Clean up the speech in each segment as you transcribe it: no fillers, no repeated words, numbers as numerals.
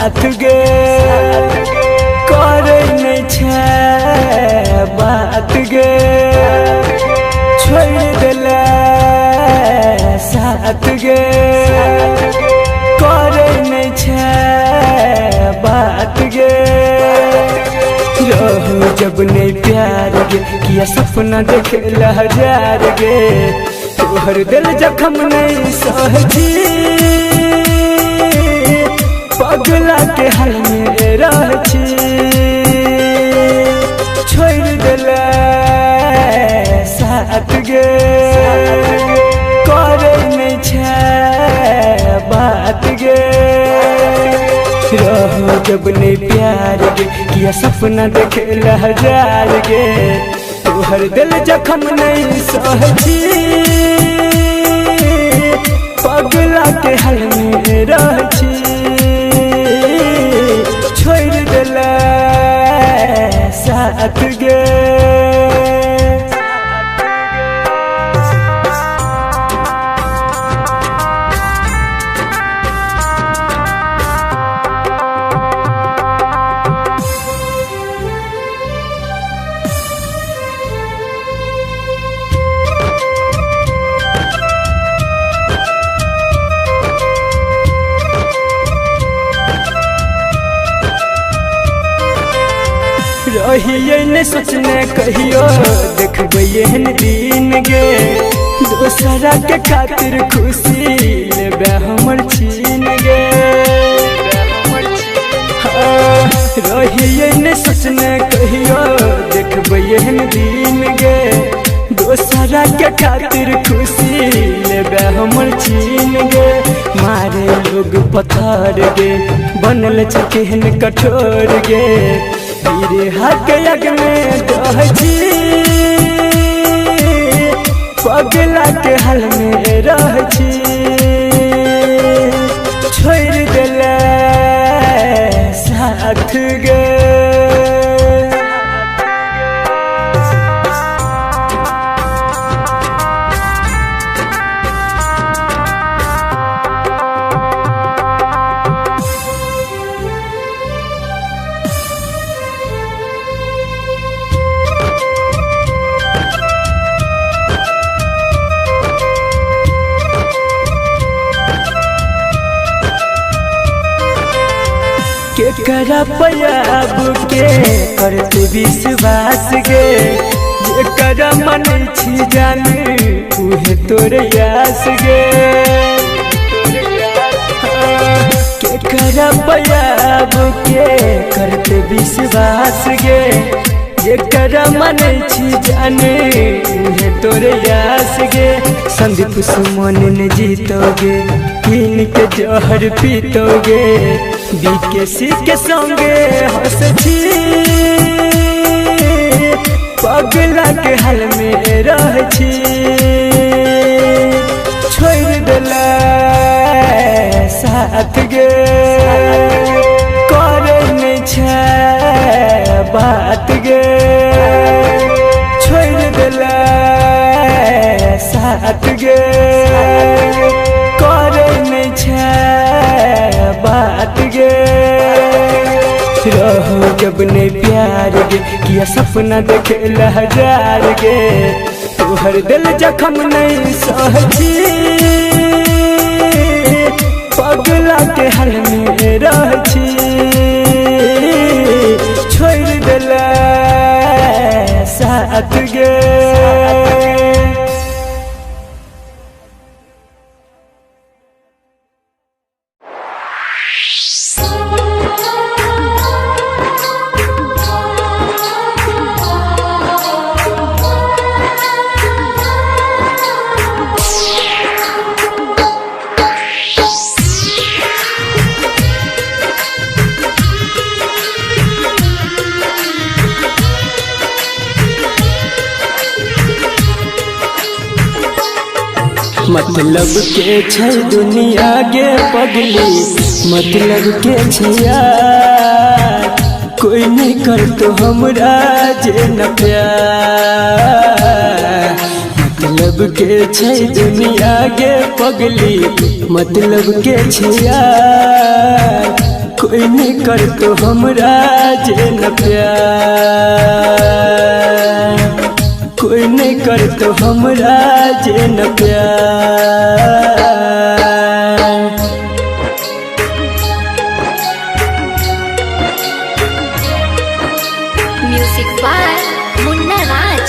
साथ गे करे नहीं छे बात गे छोड़ दिले साथ गे करे नहीं छे बात गे रहो जब नहीं प्यार गे किया सपना देखे हजार गे तोहर दिल जख्म नहीं सहजी पगला के हाल में रहछी छोड़ दिले साथ गे करे नहीं छे बात गे रहो जब नहीं प्यार गे किया सपना देखे हजार गे तोहर दिल जख्म नहीं सहजी पगला के हाल में रहछी छोड़ दिले साथ गे रहिए न सोचने कहियो देखबे एहन दिन गे दोसरा के खातिर खुशी लेबे हमर छीन गे रहिए न सोचने कहियो देखबे एहन दिन गे दोसरा के खातिर खुशी लेबे हमर छीन गे मारे लोग पत्थर गे बनल छ केहन कठोर गे तेरे हक यग में दहजी पगला के हाल में रहछी छोड़ दिले साथ गे के करा पयाब के करते विश्वास गे जे करा मन छी जाने उहे तोरे यास गे के करा पयाब के करते विश्वास गे जे करा मन छी जाने उहे तोरे यास गे संदीप सुमन ने जीतोगे पीन के जहर पीतोगे बीकेसी के संगे हंसछी पगला के हाल में रहछी छोड़ दिले साथ गे करे नहीं छे बात गे छोड़ दिले साथ गे करे नहीं छे बात गे रहो जब नहीं प्यार गे किया सपना देखे हजार गे तोहर दिल जख्म नहीं सहजी पगला के हाल में रहछी छोड़ दिले साथ गे मतलब के छै दुनिया गे पगली मतलब के छै यार कोई नहीं कर तो हमरा जे न प्यार मतलब के छै दुनिया गे पगली मतलब के छै यार कोई नहीं कर तो हमरा जे न प्यार, कोई नहीं कर तो हमरा जे न प्यार। म्यूजिक बाय मुन्ना राज।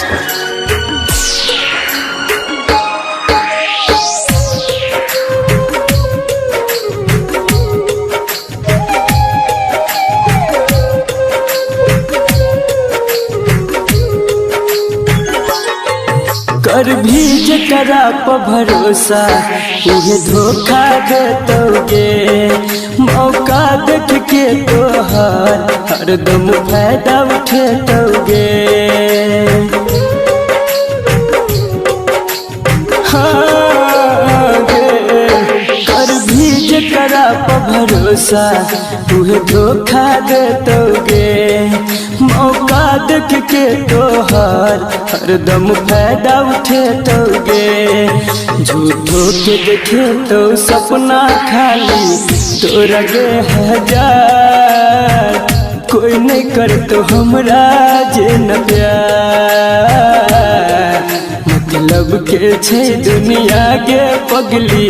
कर भी जकरा पर भरोसा उहे धोखा देतोगे, मौका देख के तोहर हरदम फायदा उठेतोगे। हाँ गे, कर भी जकरा पर भरोसा उहे धोखा देतोगे, मौका देख के तोहर हरदम फायदा उठेतोगे। झूठो के देखे तो सपना खाली तोरा गे हजार, कोई नहीं कर तो हमरा जे न प्यार। मतलब के छे दुनिया के पगली,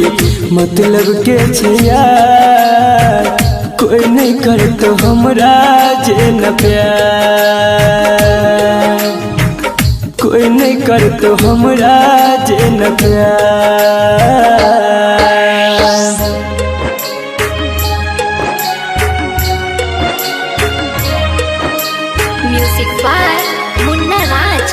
मतलब के छे यार, कोई नहीं कर तो हमरा जे न प्यार, कोई नहीं कर तो हमरा जे न प्यार। म्यूजिक बाय मुन्ना राज।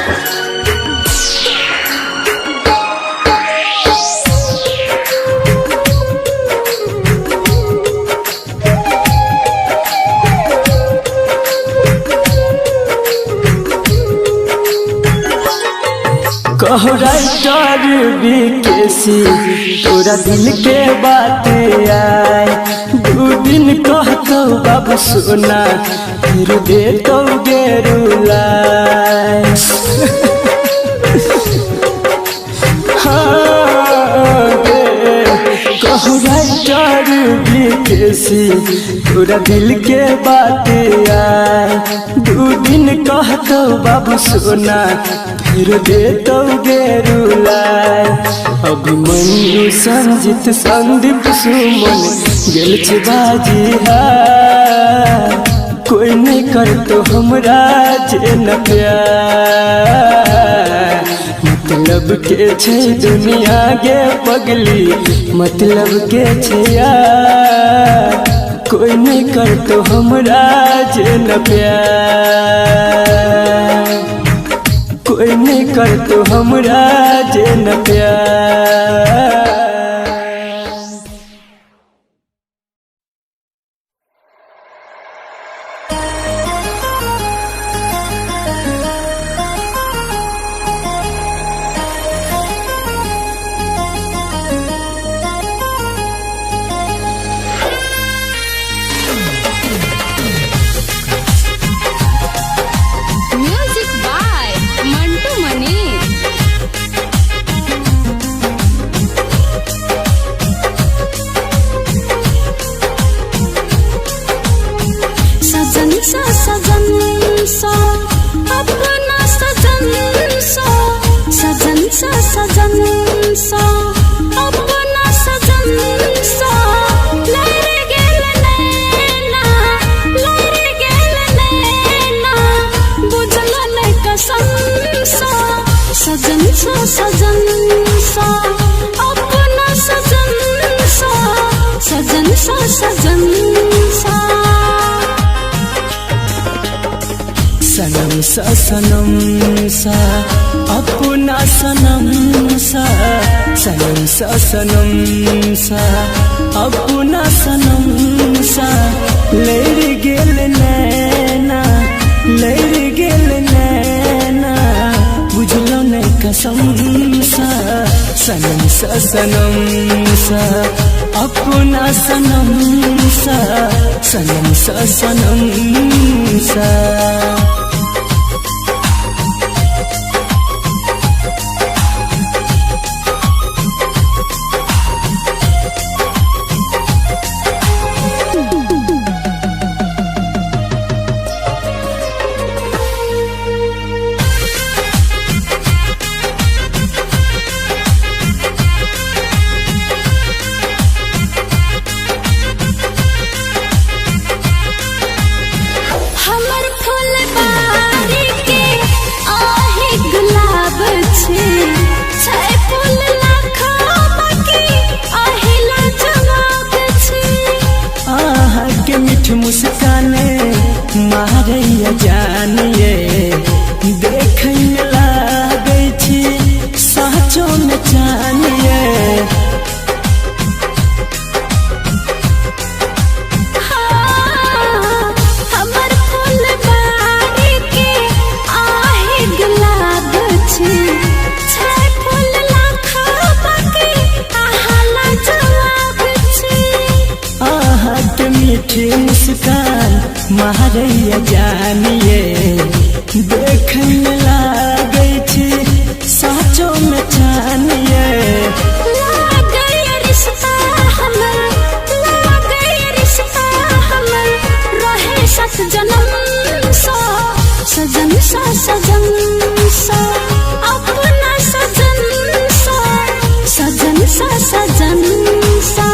कहो राइटर बीकेसी तोरा दिल के बात आए, दू दिन कहतो बाबू सोना फिर देतो गेरुलाए। हाँ गे, कहो राइटर बीकेसी तोरा दिल के बात आए, दू दिन कहतो बाबू सोना फिर देतो गेरुलाए। अभिमन्यु संजित संदीप सुमन गेल छे बाजी हार, कोई नहीं कर तो हमरा जे न प्यार। मतलब के छे दुनिया गे पगली, मतलब के छे यार, कोई नहीं कर तो हमरा जे न प्यार, कोई नहीं कर तो हमरा जे न प्यार। म्यूजिक बाय मंटू मनी। सजन सा अपना सजन सा, सजन सा अपना सजन सा। लहर गेल नैना, लहर गेल नैना, बुझल नै कसम सा। सजन सा अपना सजन सा, सजन सा। सनम सा अपना सनम सा, सनम सा अपना सनम सा। लहर गेल नैना, लहर गेल नैना, बुझलो नहीं कसम सा। सनम सा अपना सनम सा, सनम सा। मारे जानिए देख में लागे छी साचो में जानिए हमर फुलबाड़ी के आहे गुलाब छी छै फूल लाखा के आहाला जवाब छी आहा के मीठी मुस्कान मारे जानिए देख में लागे छी साचो में जानिए लागे रिश्ता हमर रहे सत जन्म सा सजन सा सजन सा अपना सजन सा सजन सा सजन सा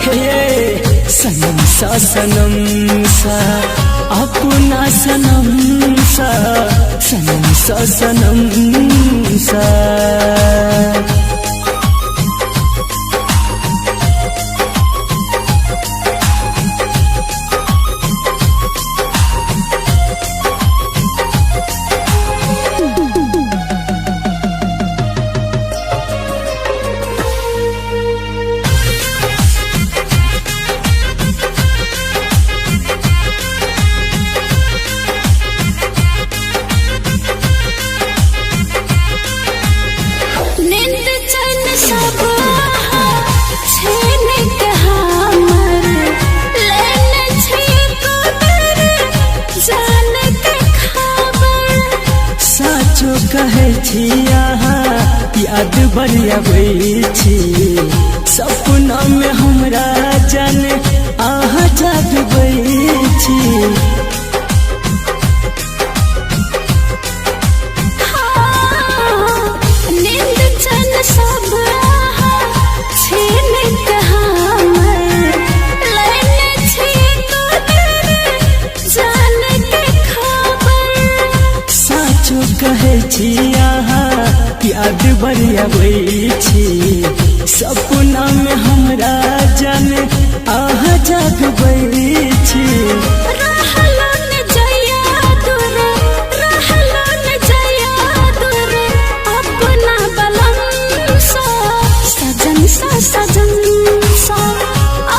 हे सनम सा अपना सनम सा सनम सा नींद चैन सब छीन के हमर लेने छी कदर जान के खबर साचो कहे छी अहाँ याद बढ़िया छी सपना में हमरा जान अहाँ जागबै छी नींद चैन सब छीन के हमर लेने छी कदर जान के खबर साचो कहे छी अहाँ याद बढ़िया छी सपना में हमरा जान अहाँ जागबै छी रहलो न जया दूर अपना बलम सा सजन सा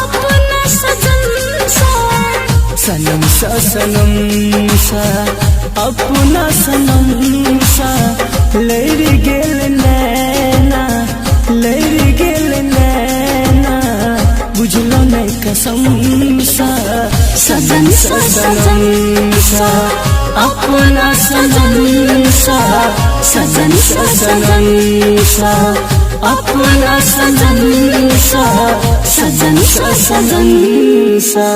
अपना सजन सा सनम सा अपना सनम सा लड़ गेल नैना बुझलो नहीं कसम सा सजन सा अपना सनम सा सजन सा अपना सनम सा सजन सा